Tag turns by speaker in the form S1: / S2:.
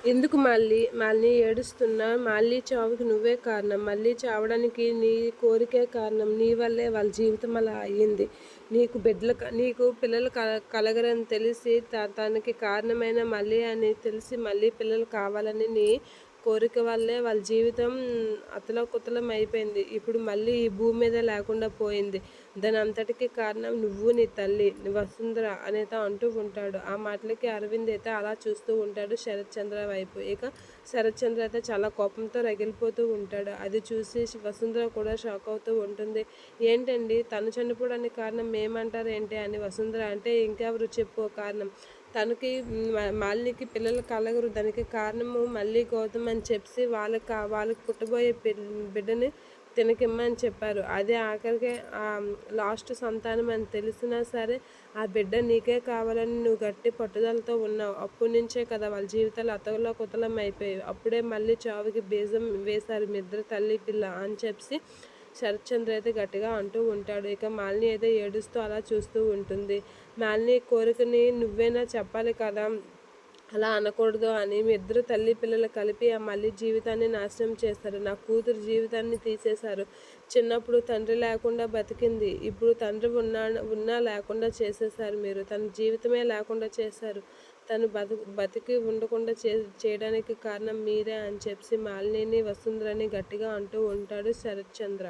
S1: ఎందుకు మాలిని ఏడుస్తున్నా? మాలిని చావుకి నువ్వే కారణం. మళ్ళీ చావడానికి నీ కోరికే కారణం. నీ వల్లే వాళ్ళ జీవితం అలా అయ్యింది. నీకు పిల్లలు కలగరని తెలిసి తనకి కారణమైన మళ్ళీ అని తెలిసి మళ్ళీ పిల్లలు కావాలని నీ కోరిక వల్లే వాళ్ళ జీవితం అతలాకుతలం అయిపోయింది. ఇప్పుడు మళ్ళీ ఈ భూమి మీద లేకుండా పోయింది. దాని అంతటికి కారణం నువ్వు, నీ తల్లి వసుంధర అనేత అంటూ ఉంటాడు. ఆ మాటలకి అరవింద్ అయితే అలా చూస్తూ ఉంటాడు శరత్ చంద్ర వైపు. ఇక శరత్ చంద్ర అయితే చాలా కోపంతో రగిలిపోతూ ఉంటాడు. అది చూసి వసుంధర కూడా షాక్ అవుతూ ఉంటుంది. ఏంటండి తను చనిపోవడానికి కారణం మేమంటారు ఏంటి అని వసుంధర అంటే, ఇంకెవరు చెప్పు కారణం. తనకి మాలినికి పిల్లలు కలగరు, దానికి కారణము మళ్ళీ గౌతమ్ అని చెప్పి వాళ్ళకి పుట్టబోయే బిడ్డని తినకిమ్మని చెప్పారు. అదే ఆఖరికి లాస్ట్ సంతానం అని తెలిసినా సరే ఆ బిడ్డ నీకే కావాలని నువ్వు గట్టి పట్టుదలతో ఉన్నావు. అప్పటి నుంచే కదా వాళ్ళ జీవితాలు అతలో కుతలం అయిపోయాయి. అప్పుడే మళ్ళీ చావుకి బీజం వేశారు మీ ఇద్దరు తల్లి పిల్ల అని చెప్పి శరత్చంద్ర అయితే గట్టిగా అంటూ ఉంటాడు. ఇక మాలిని అయితే ఏడుస్తూ అలా చూస్తూ ఉంటుంది. మాలిని కోరికని నువ్వేనా చెప్పాలి కదా, అలా అనకూడదు అని. మీ ఇద్దరు తల్లి పిల్లలు కలిపి ఆ మళ్ళీ జీవితాన్ని నాశనం చేస్తారు. నా కూతురు జీవితాన్ని తీసేశారు. చిన్నప్పుడు తండ్రి లేకుండా బతికింది, ఇప్పుడు తండ్రి ఉన్నా లేకుండా చేసేశారు మీరు. తన జీవితమే లేకుండా చేశారు. తను బతికి ఉండకుండా చేయడానికి కారణం మీరే అని చెప్పి మాలినిని వసుంధరని గట్టిగా అంటూ ఉంటాడు శరత్చంద్ర.